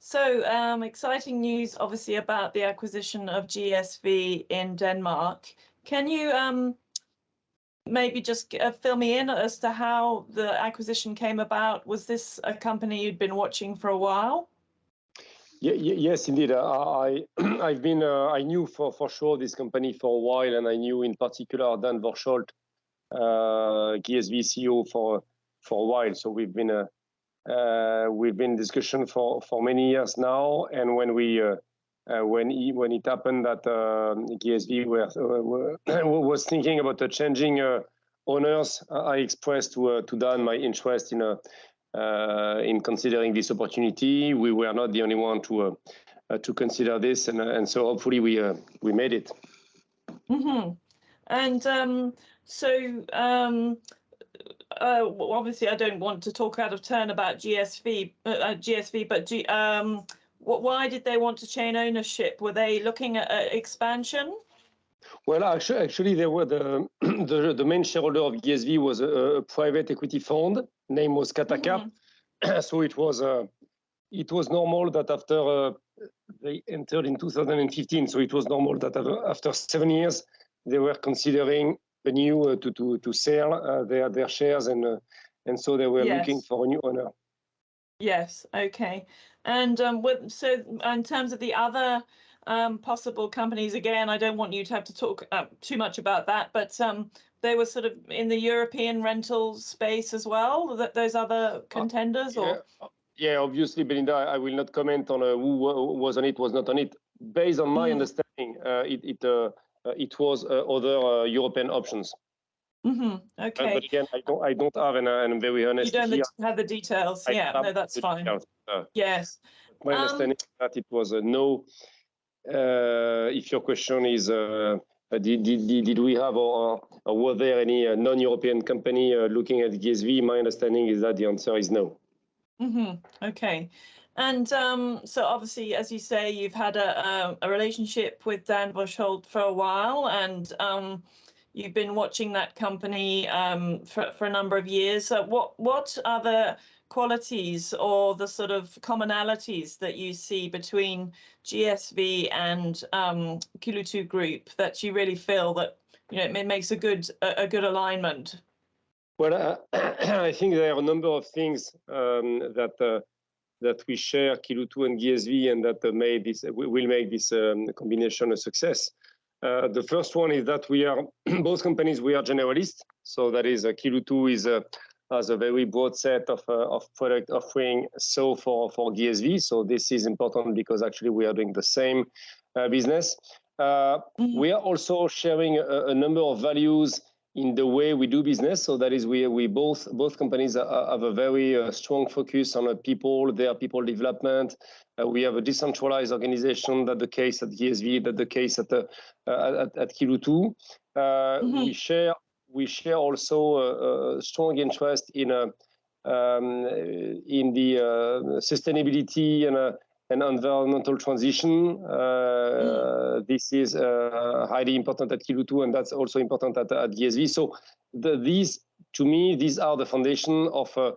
So exciting news, obviously, about the acquisition of GSV in Denmark. Can you maybe just fill me in as to how the acquisition came about? Was this a company you'd been watching for a while? Yes, indeed. I knew for sure this company for a while, and I knew in particular Dan Vorsholt, GSV CEO for a while. So we've been in discussion for many years now. And when it happened that GSV was thinking about changing owners, I expressed to Dan my interest in considering this opportunity. We were not the only one to consider this, and so hopefully we made it. Mm-hmm. And obviously I don't want to talk out of turn about GSV, but why did they want to change ownership? Were they looking at expansion? Well, actually, they were the main shareholder of GSV was a private equity fund. Name was Catacap. Mm-hmm. So it was normal that after they entered in 2015. So it was normal that after 7 years they were considering a new to sell their shares, and so they were looking for a new owner. Yes. Okay. And so in terms of the other possible companies, again, I don't want you to have to talk too much about that, but they were sort of in the European rental space as well, those other contenders? Yeah, obviously, Belinda, I will not comment on who was on it, was not on it. Based on my understanding, it was other European options. Mm-hmm. Okay. But again, I don't have, and I'm very honest. You don't have the details. Yeah, no, that's fine. Yes. My understanding is that it was a no. If your question is, did we have or were there any non-European company looking at GSV? My understanding is that the answer is no. Mm-hmm. Okay. And so obviously, as you say, you've had a relationship with Dan Vorsholt for a while, and you've been watching that company for a number of years. So what are the qualities or the sort of commonalities that you see between GSV and Kiloutou Group that you really feel that it makes a good alignment? Well, I think there are a number of things that we share, Kiloutou and GSV, and that will make this combination a success. The first one is that we are both companies. We are generalists, so that is Kiloutou has a very broad set of product offering. So for GSV, so this is important because actually we are doing the same business. We are also sharing a number of values in the way we do business. So that is we both companies have a very strong focus on people, their people development. We have a decentralized organization, that's the case at GSV, that's the case at Kiloutou. We share also a strong interest in the sustainability and environmental transition. This is highly important at Kiloutou, and that's also important at GSV. So these are the foundation of a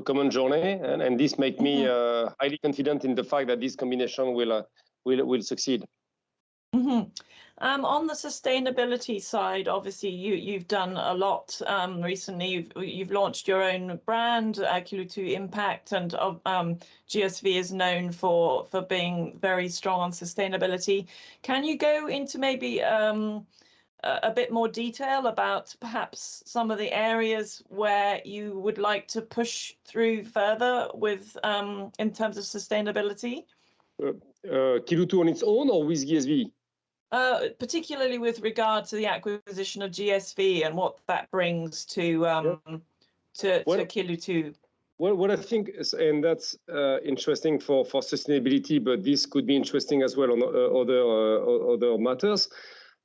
common journey, and this makes me highly confident in the fact that this combination will succeed. Mm-hmm. On the sustainability side, obviously you've done a lot recently. You've launched your own brand, Kiloutou Impact, and GSV is known for being very strong on sustainability. Can you go into maybe a bit more detail about perhaps some of the areas where you would like to push through further with in terms of sustainability? Kiloutou on its own or with GSV? Particularly with regard to the acquisition of GSV and what that brings to Kiloutou. Well, what I think is, and that's interesting for sustainability, but this could be interesting as well on other matters.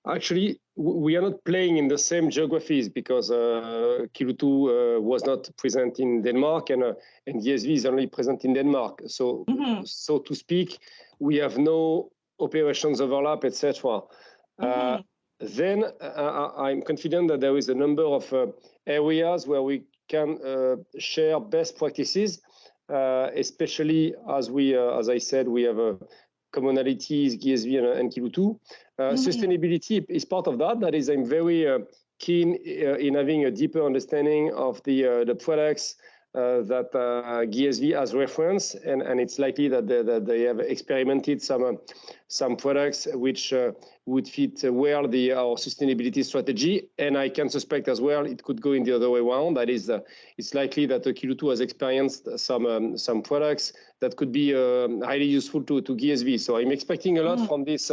Actually, we are not playing in the same geographies because Kiloutou was not present in Denmark, and GSV is only present in Denmark. So, so to speak, we have no operations overlap, etc. Then I'm confident that there is a number of areas where we can share best practices, especially as I said, we have commonalities, GSV and Kiloutou. Sustainability is part of that. That is, I'm very keen in having a deeper understanding of the products that GSV has referenced, and it's likely that they have experimented some products which would fit well our sustainability strategy. And I can suspect as well it could go in the other way around. That is, it's likely that Kiloutou has experienced some products that could be highly useful to GSV. So I'm expecting a lot from this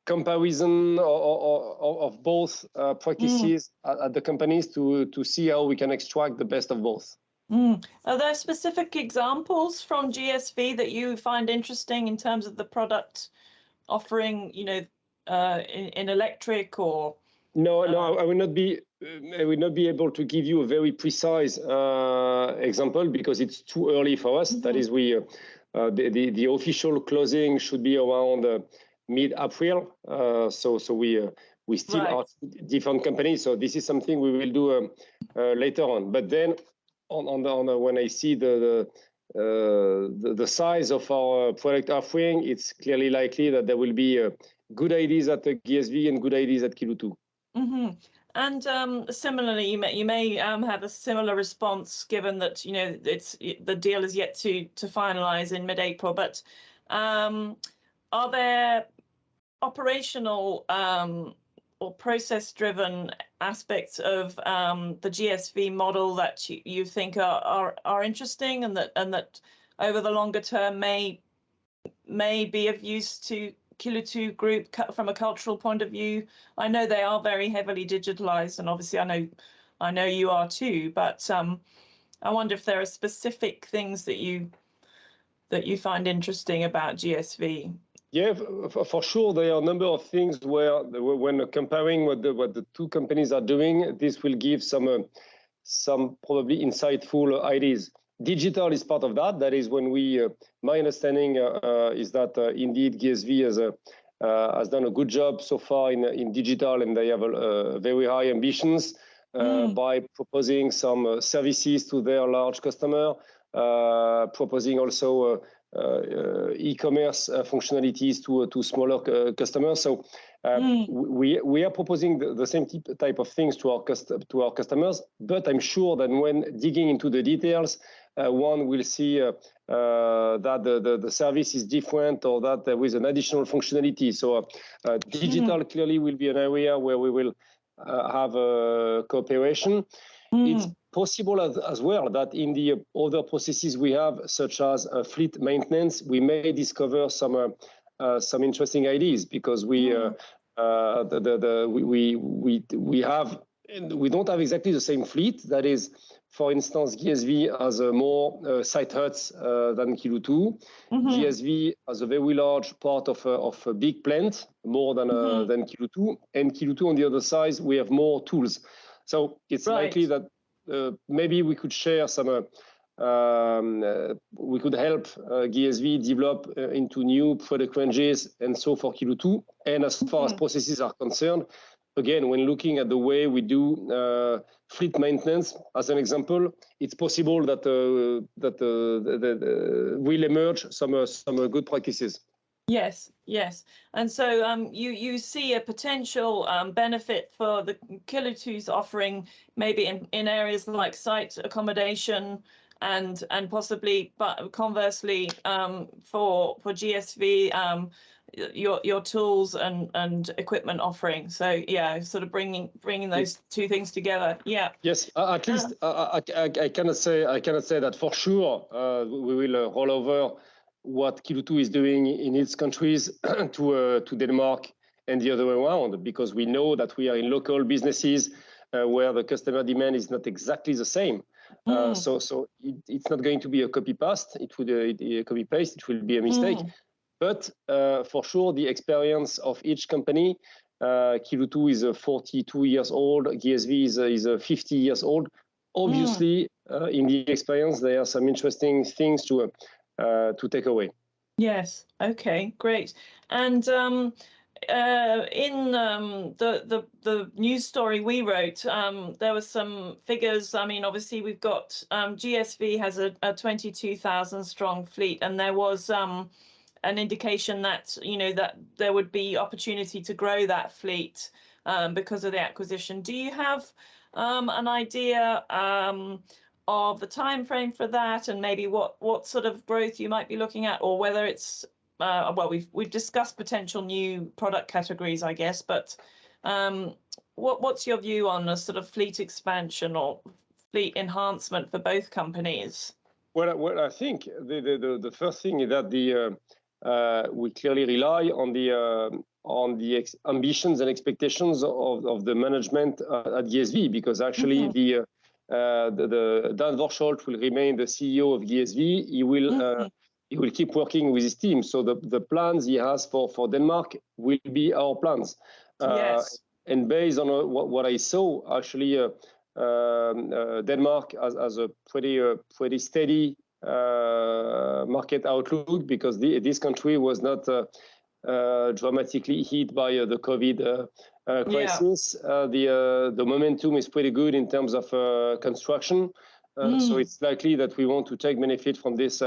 comparison of both practices at the companies to see how we can extract the best of both. Are there specific examples from GSV that you find interesting in terms of the product offering, you know, in electric or? No, I will not be able to give you a very precise example because it's too early for us. That is, the official closing should be around mid-April. So we still are different companies. So this is something we will do later on. But then when I see the size of our product offering, it's clearly likely that there will be good ideas at the GSV and good ideas at Kiloutou. And similarly, you may have a similar response, given that the deal is yet to finalize in mid-April. But are there operational or process-driven aspects of the GSV model that you think are interesting and that over the longer term may be of use to Kiloutou Group from a cultural point of view? I know they are very heavily digitalized, and obviously I know you are too. But I wonder if there are specific things that you find interesting about GSV. Yeah, for sure, there are a number of things where, when comparing what the two companies are doing, this will give some probably insightful ideas. Digital is part of that. That is when my understanding is that indeed GSV has done a good job so far in digital, and they have very high ambitions by proposing some services to their large customer, proposing also e-commerce functionalities to smaller customers. So we are proposing the same type of things to our customers. But I'm sure that when digging into the details, one will see that the service is different, or that there is an additional functionality. So digital clearly will be an area where we will have cooperation. It's possible as well that in the other processes we have, such as fleet maintenance, we may discover some interesting ideas, because we don't have exactly the same fleet. That is, for instance, GSV has more site huts than Kiloutou. GSV has a very large part of a big plant, more than Kiloutou. And Kiloutou, on the other side, we have more tools. So it's likely that maybe we could share some, we could help GSV develop into new product ranges, and so for Kiloutou. And as far as processes are concerned, again, when looking at the way we do fleet maintenance, as an example, it's possible that will emerge some good practices. Yes. And so you see a potential benefit for the Kiloutou's offering, maybe in areas like site accommodation, and possibly, but conversely, for GSV, your tools and equipment offering. So yeah, sort of bringing those two things together. Yeah. Yes, at least I cannot say that for sure. We will roll over what Kiloutou is doing in its countries to Denmark and the other way around, because we know that we are in local businesses where the customer demand is not exactly the same. So it's not going to be a copy-paste. It will be a mistake. But for sure, the experience of each company, Kiloutou is 42 years old, GSV is 50 years old. Obviously, in the experience, there are some interesting things to take away. Yes. Okay. Great. And in the news story we wrote, there were some figures. I mean, obviously we've got GSV has a 22,000 strong fleet, and there was an indication that that there would be opportunity to grow that fleet because of the acquisition. Do you have an idea of the time frame for that, and maybe what sort of growth you might be looking at, or whether it's well, we've discussed potential new product categories, I guess, but what's your view on a sort of fleet expansion or fleet enhancement for both companies? Well, I think the first thing is that we clearly rely on the ambitions and expectations of the management at GSV, because actually the Dan Vorsholt will remain the CEO of GSV. He will keep working with his team. So the plans he has for Denmark will be our plans. Yes. And based on what I saw, actually, Denmark has a pretty steady market outlook, because this country was not dramatically hit by the COVID crisis. Yeah. The momentum is pretty good in terms of construction. So it's likely that we want to take benefit from this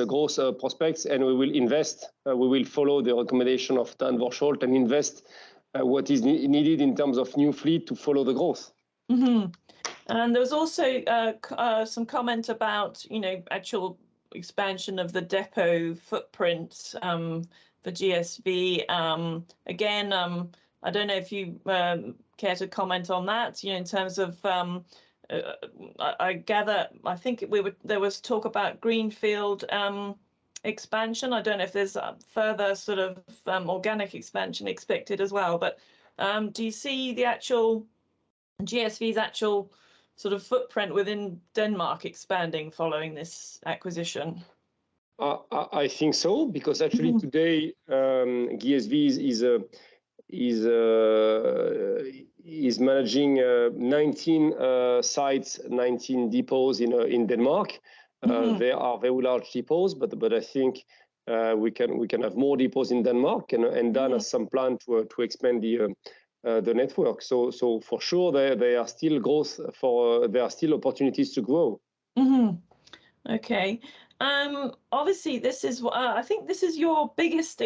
growth prospects, and we will invest. We will follow the recommendation of Dan Vorsholt and invest what is needed in terms of new fleet to follow the growth. And there was also some comment about, actual expansion of the depot footprint for GSV. Again, I don't know if you care to comment on that, in terms of, I think there was talk about greenfield expansion. I don't know if there's further sort of organic expansion expected as well, but do you see the actual GSV's actual sort of footprint within Denmark expanding following this acquisition? I think so, because actually today GSV is managing 19 sites, 19 depots in Denmark. There are very large depots, but I think we can have more depots in Denmark, and Dan has some plan to expand the network. So for sure there are still growth there are still opportunities to grow. Okay. Obviously this is I think this is your biggest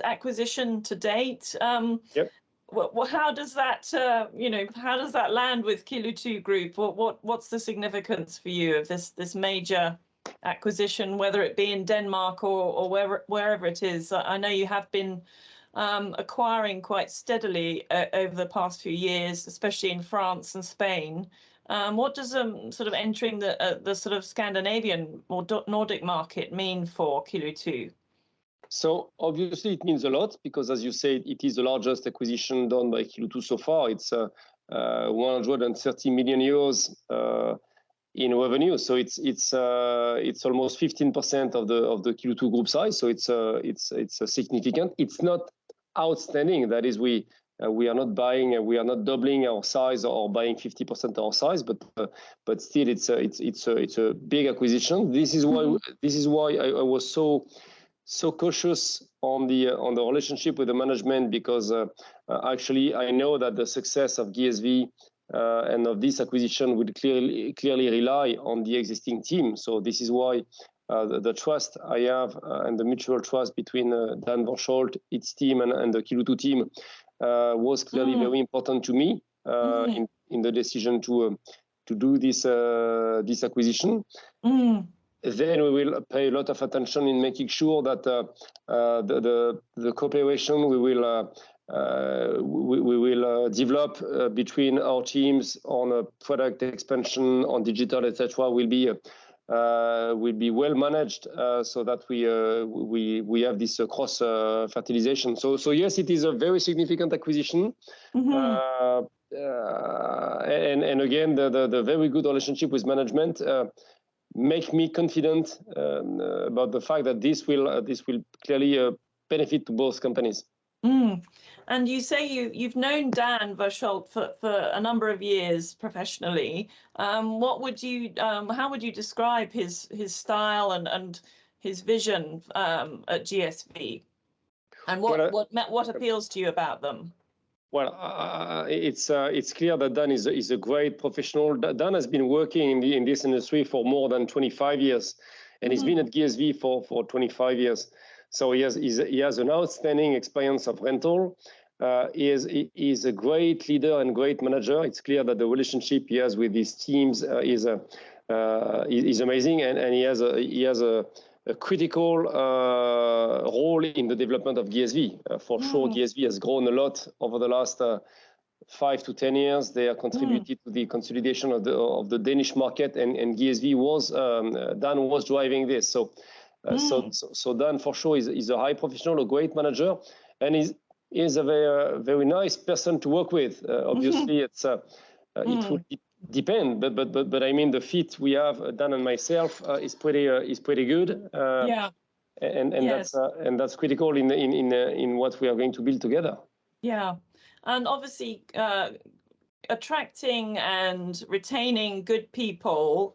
acquisition to date. Yep. Well, how does that how does that land with Kiloutou Group? What's the significance for you of this major acquisition, whether it be in Denmark or wherever it is? I know you have been acquiring quite steadily over the past few years, especially in France and Spain. What does sort of entering the sort of Scandinavian or Nordic market mean for Kiloutou? So obviously it means a lot, because as you said, it is the largest acquisition done by Kiloutou so far. It's 130 million euros in revenue. So it's almost 15% of the Kiloutou group size. So it's significant. It's not outstanding. That is, we are not doubling our size or buying 50% of our size, but still it's a big acquisition. This is why I was so cautious on the relationship with the management, because actually I know that the success of GSV and of this acquisition would clearly rely on the existing team. So this is why the trust I have and the mutual trust between Dan Vorsholt, its team, and the Kiloutou team was clearly very important to me in the decision to do this acquisition. Then we will pay a lot of attention in making sure that the cooperation we will develop between our teams on a product expansion, on digital, etc., will be well managed, so that we have this cross fertilization. So yes, it is a very significant acquisition. And again, the very good relationship with management make me confident about the fact that this will clearly benefit to both companies. And you say you've known Dan Vorsholt for a number of years professionally. How would you describe his style and his vision at GSV? And what appeals to you about them? Well, it's clear that Dan is a great professional. Dan has been working in this industry for more than 25 years, and he's been at GSV for 25 years. So he has an outstanding experience of rental. He is a great leader and great manager. It's clear that the relationship he has with his teams is amazing, and he has a critical role in the development of GSV. For sure, GSV has grown a lot over the last 5 to 10 years. They have contributed to the consolidation of the Danish market, and GSV Dan was driving this. So Dan for sure is a high professional, a great manager, and is a very nice person to work with. Obviously, it will depend, but I mean the fit we have, Dan and myself, is pretty good. And that's critical in what we are going to build together. Yeah, and obviously attracting and retaining good people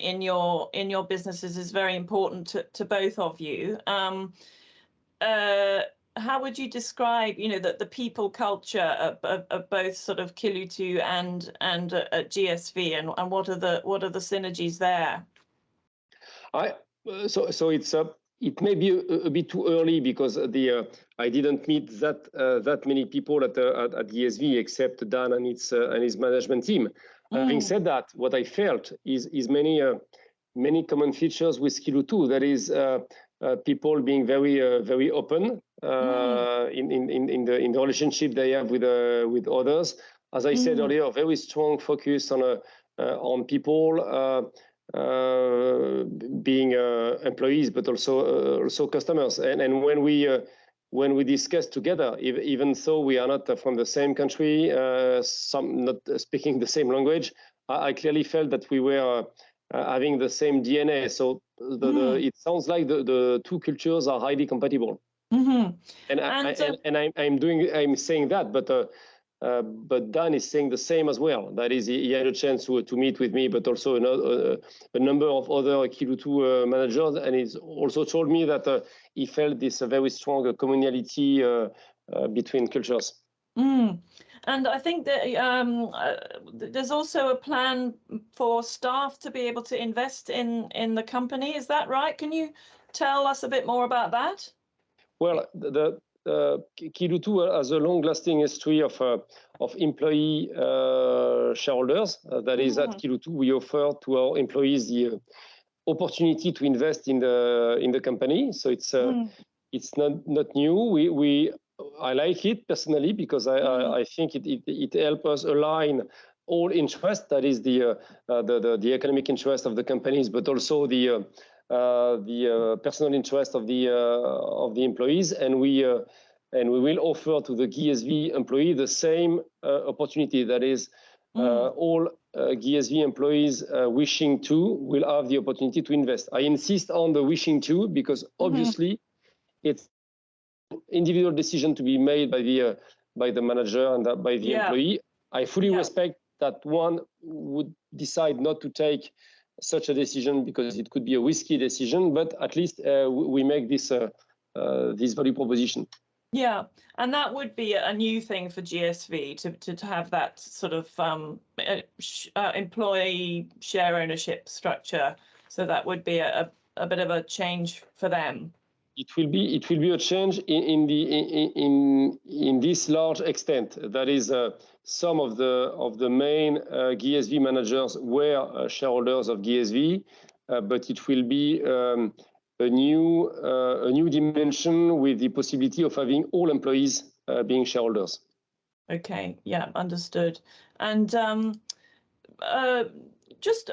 in your businesses is very important to both of you. How would you describe, the people culture of both sort of Kiloutou and at GSV, and what are the synergies there? So it may be a bit too early because I didn't meet that many people at GSV except Dan and his management team. Having said that, what I felt is many common features with Kiloutou. That is people being very open in the relationship they have with others. As I said earlier, a very strong focus on people. Being employees, but also customers. And when we discuss together, even though we are not from the same country, some not speaking the same language, I clearly felt that we were having the same DNA. So it sounds like the two cultures are highly compatible. And I'm saying that, but Dan is saying the same as well. That is, he had a chance to meet with me, but also a number of other Kiloutou managers, and he's also told me that he felt this very strong communality between cultures. And I think that there's also a plan for staff to be able to invest in the company. Is that right? Can you tell us a bit more about that? Well, Kiloutou has a long-lasting history of employee shareholders. That is, at Kiloutou, we offer to our employees the opportunity to invest in the company. So it's not new. I like it personally because I think it helps us align all interests. That is the economic interest of the companies, but also the personal interest of the employees, and we will offer to the GSV employee the same opportunity. That is, all GSV employees wishing to will have the opportunity to invest. I insist on the wishing to because obviously it's individual decision to be made by the manager and by the employee. I fully respect that one would decide not to take such a decision because it could be a risky decision, but at least we make this value proposition. Yeah, and that would be a new thing for GSV to have that sort of employee share ownership structure. So that would be a bit of a change for them. It will be a change in this large extent. That is, some of the main GSV managers were shareholders of GSV, but it will be a new dimension with the possibility of having all employees being shareholders. Okay, yeah, understood. And just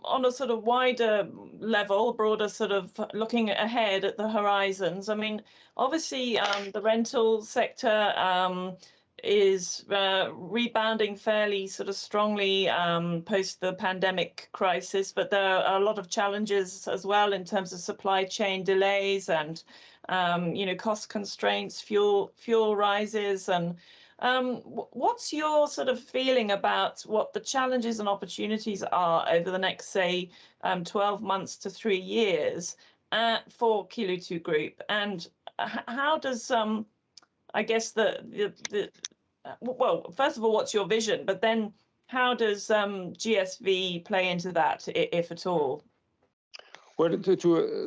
on a sort of wider level, broader sort of looking ahead at the horizons, I mean, obviously the rental sector is rebounding fairly sort of strongly post the pandemic crisis, but there are a lot of challenges as well in terms of supply chain delays and cost constraints, fuel rises, and what's your sort of feeling about what the challenges and opportunities are over the next, say, 12 months to 3 years for Kiloutou Group? And how does I guess well, first of all, what's your vision? But then how does GSV play into that, if at all? Well,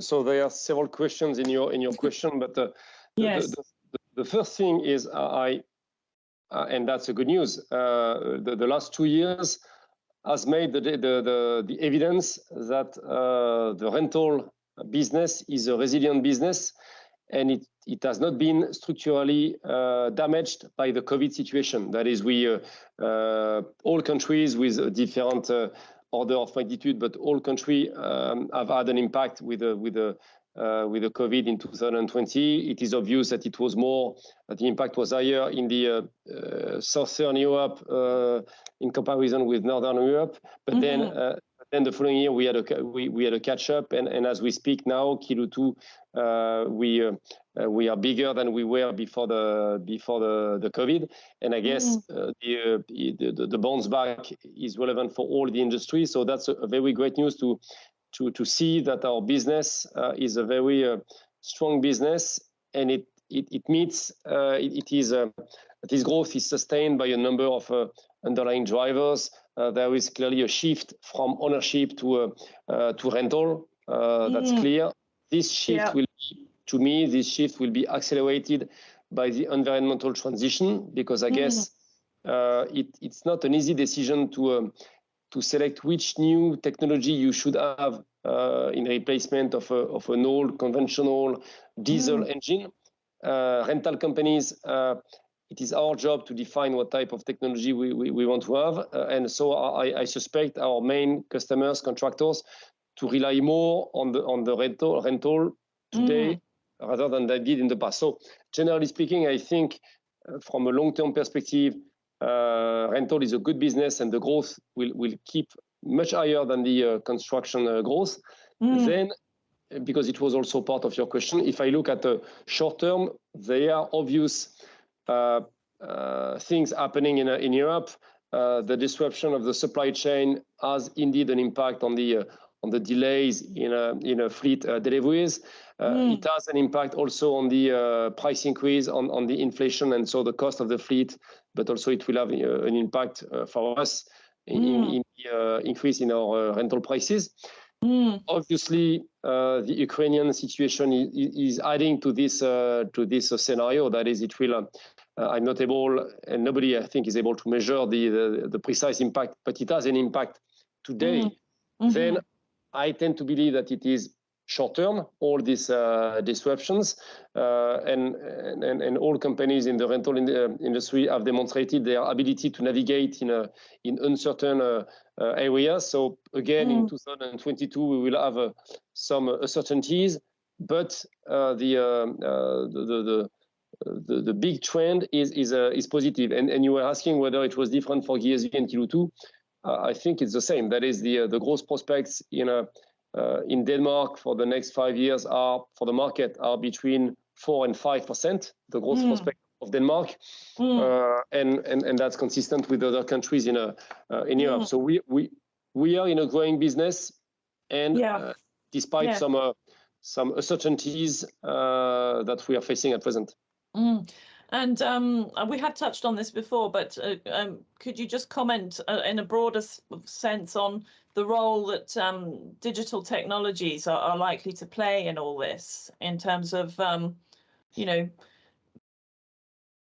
so there are several questions in your question, but yes. the first thing is and that's a good news. The last 2 years has made the evidence that the rental business is a resilient business, and it has not been structurally damaged by the COVID situation. That is, all countries with different order of magnitude, but all countries have had an impact with the COVID in 2020. It is obvious that the impact was higher in the Southern Europe in comparison with Northern Europe. But then the following year we had a catch up, and as we speak now, Kiloutou, we are bigger than we were before the COVID, and I guess the bounce back is relevant for all the industry. So that's a very great news to see that our business is a very strong business, and this growth is sustained by a number of underlying drivers. There is clearly a shift from ownership to rental. That's clear. This shift will be accelerated by the environmental transition, because I guess it's not an easy decision to select which new technology you should have in replacement of an old conventional diesel engine. Rental companies, it is our job to define what type of technology we want to have, and so I suspect our main customers, contractors, to rely more on the rental today rather than they did in the past. So generally speaking, I think from a long-term perspective, rental is a good business, and the growth will keep much higher than the construction growth. Then, because it was also part of your question, if I look at the short term, there are obvious things happening in Europe. The disruption of the supply chain has indeed an impact on the delays in fleet deliveries. It has an impact also on the price increase, on the inflation, and so the cost of the fleet, but also it will have an impact for us in the increase in our rental prices. Obviously, the Ukrainian situation is adding to this scenario. That is, it will. I'm not able, and nobody I think is able to measure the precise impact, but it has an impact today. Then I tend to believe that it is short term, all these disruptions, and all companies in the rental industry have demonstrated their ability to navigate in uncertain areas. So again, in 2022, we will have some uncertainties, but the big trend is positive. And you were asking whether it was different for GSV and Kiloutou. I think it's the same. That is, the growth prospects in Denmark for the next 5 years for the market are between 4 and 5%. The growth prospect of Denmark, and that's consistent with other countries in Europe. So we are in a growing business, and despite some uncertainties that we are facing at present. And we have touched on this before, but could you just comment in a broader sense on the role that digital technologies are likely to play in all this, in terms of,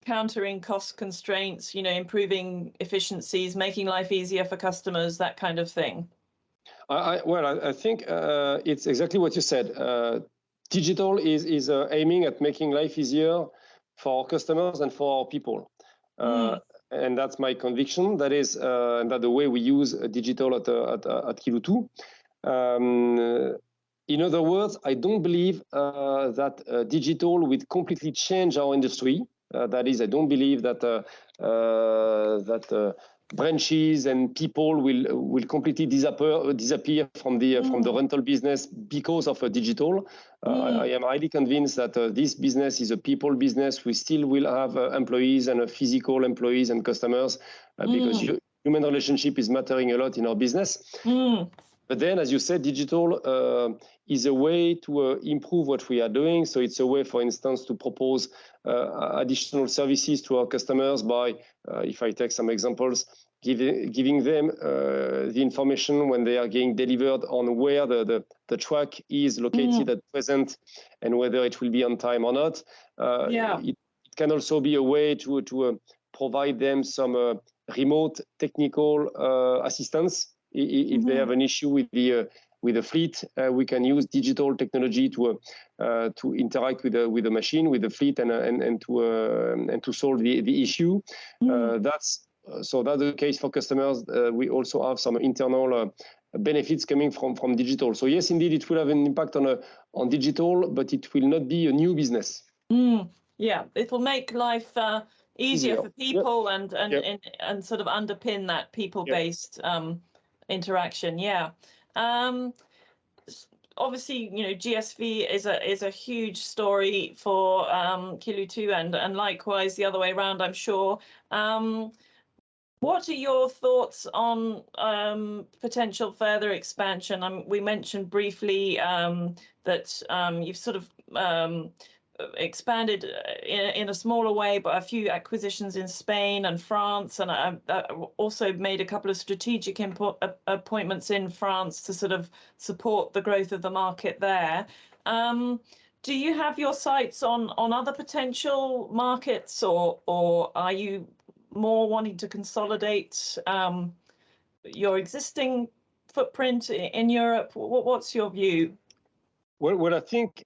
countering cost constraints, improving efficiencies, making life easier for customers, that kind of thing? I think it's exactly what you said. Digital is aiming at making life easier for our customers and for our people. And that's my conviction. That is, and that the way we use digital at Kiloutou. In other words, I don't believe that digital will completely change our industry. That is, I don't believe that branches and people will completely disappear from the rental business because of digital. I am highly convinced that this business is a people business. We still will have employees and physical employees and customers because human relationship is mattering a lot in our business. But then, as you said, digital is a way to improve what we are doing. So it's a way, for instance, to propose additional services to our customers by, if I take some examples, giving them the information when they are getting delivered on where the truck is located at present and whether it will be on time or not. It can also be a way to provide them some remote technical assistance. If they have an issue with the fleet, we can use digital technology to interact with the machine, with the fleet, and to solve the issue. That's the case for customers. We also have some internal benefits coming from digital. So yes, indeed, it will have an impact on digital, but it will not be a new business. Yeah, it will make life easier for people and sort of underpin that people-based interaction. Yeah. Obviously, GSV is a huge story for Kiloutou and likewise the other way around, I'm sure. What are your thoughts on potential further expansion? We mentioned briefly that you've sort of expanded in a smaller way, but a few acquisitions in Spain and France, and also made a couple of strategic appointments in France to sort of support the growth of the market there. Do you have your sights on other potential markets, or are you more wanting to consolidate your existing footprint in Europe? What's your view? Well, I think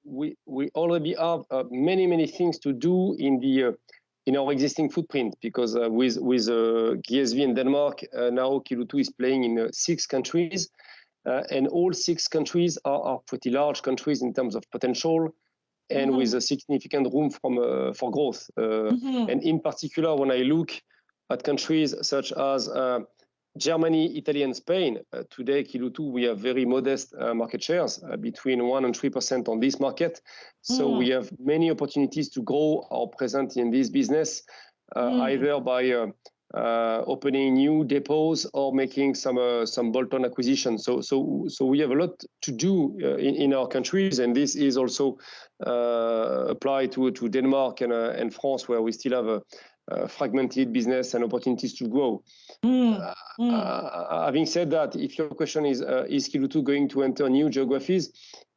we already have many things to do in our existing footprint, because with GSV in Denmark, now Kiloutou is playing in 6 countries, and all 6 countries are pretty large countries in terms of potential, and with a significant room for growth. And in particular, when I look at countries such as Germany, Italy, and Spain, today, Kiloutou, we have very modest market shares, between 1% and 3% on this market. So we have many opportunities to grow our presence in this business, either by opening new depots or making some bolt-on acquisitions. So we have a lot to do in our countries, and this is also applied to Denmark and France, where we still have a fragmented business and opportunities to grow. Having said that, if your question is Kiloutou going to enter new geographies,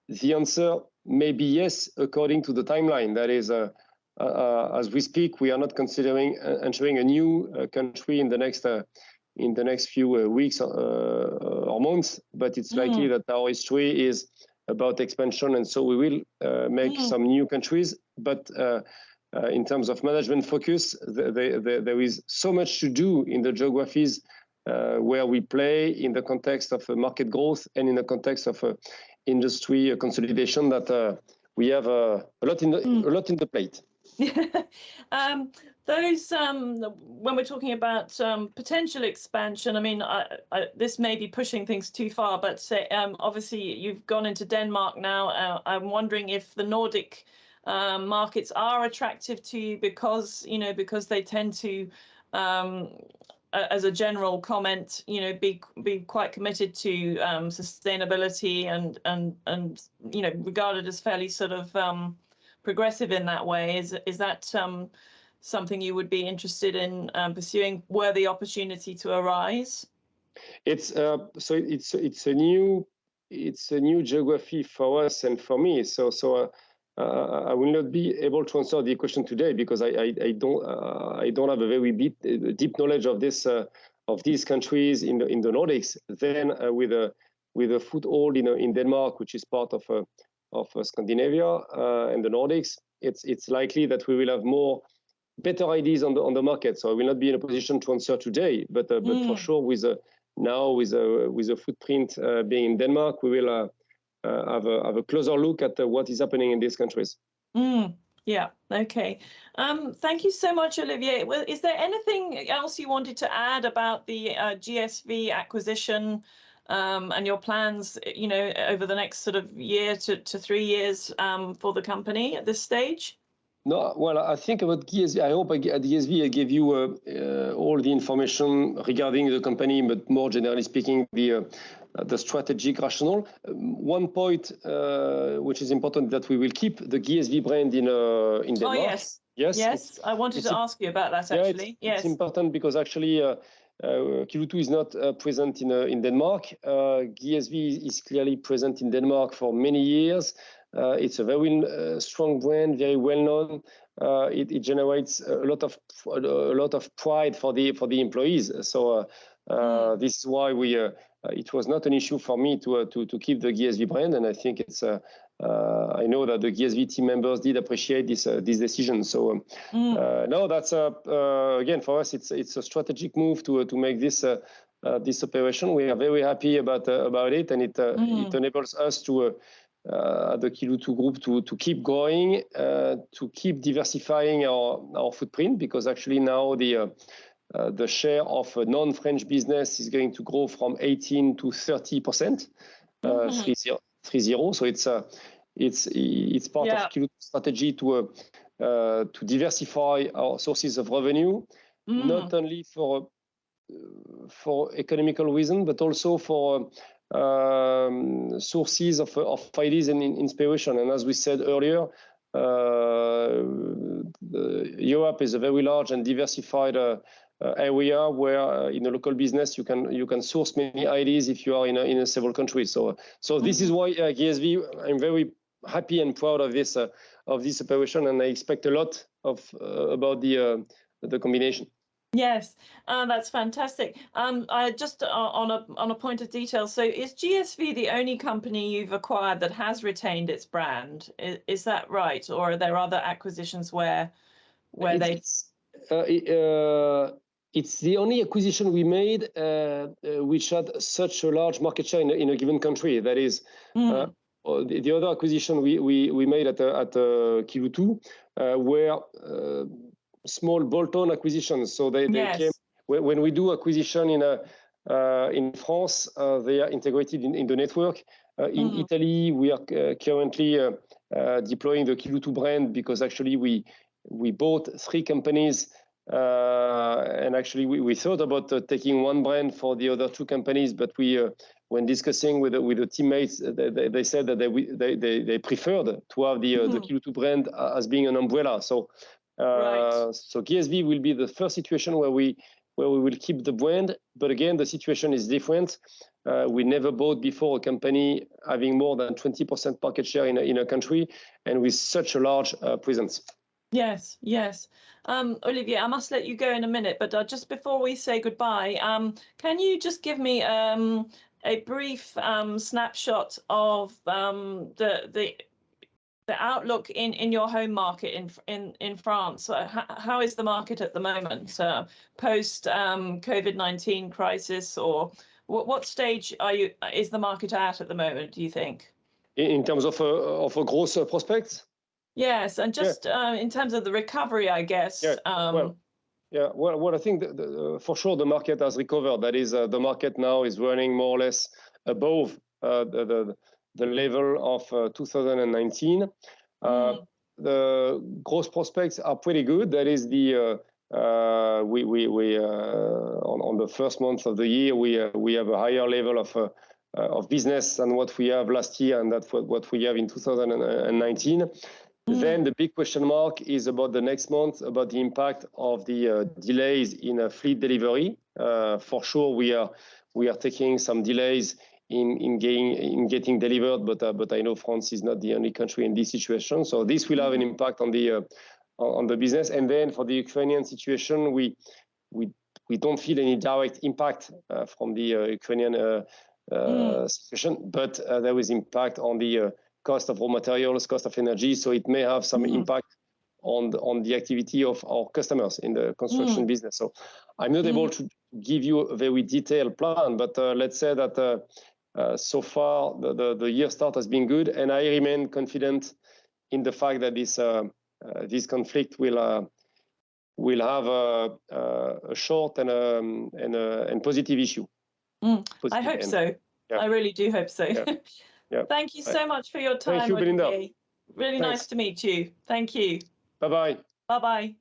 the answer may be yes, according to the timeline. That is, as we speak, we are not considering entering a new country in the next few weeks or months, but it's likely that our history is about expansion, and so we will make some new countries. But in terms of management focus, there is so much to do in the geographies where we play, in the context of market growth and in the context of industry consolidation, that we have a lot in the plate. Those when we're talking about potential expansion, I mean, this may be pushing things too far, but obviously you've gone into Denmark now. I'm wondering if the Nordic markets are attractive to you because they tend to, as a general comment, be quite committed to sustainability and regarded as fairly sort of progressive in that way. Is that something you would be interested in pursuing were the opportunity to arise? It's a new geography for us and for me. So I will not be able to answer the question today, because I don't have a very deep knowledge of these countries in the Nordics. Then with a foothold in Denmark, which is part of Scandinavia and the Nordics, it's likely that we will have better ideas on the market. So I will not be in a position to answer today, but for sure, with a footprint being in Denmark, we will have a closer look at what is happening in these countries. Yeah. Okay. Thank you so much, Olivier. Well, is there anything else you wanted to add about the GSV acquisition and your plans, over the next sort of year to 3 years for the company at this stage? No, well, I think about GSV. I hope at GSV I gave you all the information regarding the company, but more generally speaking, the strategic rationale. One point which is important, that we will keep the GSV brand in Denmark. Oh, yes. Yes. Yes, I wanted to ask you about that, actually. Yeah, it's important because actually Kiloutou is not present in Denmark. GSV is clearly present in Denmark for many years. It's a very strong brand, very well known. It generates a lot of pride for the employees. So this is why it was not an issue for me to keep the GSV brand, and I think it's. I know that the GSV team members did appreciate this decision. So no, that's again for us. It's a strategic move to make this operation. We are very happy about it, and it enables us to. The Kiloutou group to keep growing, to keep diversifying our footprint, because actually now the share of non-French business is going to grow from 18 to 30%, 30. So it's part of Kiloutou's strategy to diversify our sources of revenue, not only for economical reason, but also for sources of ideas and inspiration. And as we said earlier, Europe is a very large and diversified area where in a local business you can source many ideas if you are in several countries. So this is why GSV, I'm very happy and proud of this operation, and I expect a lot about the combination. Yes, that's fantastic. I just on a point of detail. So, is GSV the only company you've acquired that has retained its brand? Is that right, or are there other acquisitions where it's the only acquisition we made which had such a large market share in a given country. That is, the other acquisition we made at Kiloutou were small bolt-on acquisitions. So they came when we do acquisition in France. They are integrated in the network. In Italy, we are currently deploying the Kiloutou brand, because actually we bought 3 companies, and actually we thought about taking one brand for the other 2 companies, but when discussing with the teammates, they said that they preferred to have the Kiloutou brand as being an umbrella. So so GSV will be the first situation where we will keep the brand, but again the situation is different. We never bought before a company having more than 20% market share in a country, and with such a large presence. Yes. Olivier, I must let you go in a minute, but just before we say goodbye, can you just give me a brief snapshot of the outlook in your home market in France? How is the market at the moment, post COVID-19 crisis, or what stage is the market at the moment, do you think? In terms of a growth prospects? Yes, and just in terms of the recovery, I guess. Well, I think for sure the market has recovered. That is, the market now is running more or less above the level of 2019. The growth prospects are pretty good. That is, on the first month of the year, we have a higher level of business than what we have last year, and that's what we have in 2019. Then the big question mark is about the next month, about the impact of the delays in fleet delivery. For sure, we are taking some delays in getting delivered, but I know France is not the only country in this situation. So this will have an impact on the business. And then for the Ukrainian situation, we don't feel any direct impact from the Ukrainian situation, but there is impact on the cost of raw materials, cost of energy. So it may have some impact on the activity of our customers in the construction business. So I'm not able to give you a very detailed plan, but let's say that so far the year start has been good, and I remain confident in the fact that this conflict will have a short and positive issue. I hope so. I really do hope so. Thank you so much for your time. Thank you, Belinda. Really nice to meet you. Thank you. Bye-bye. Bye-bye.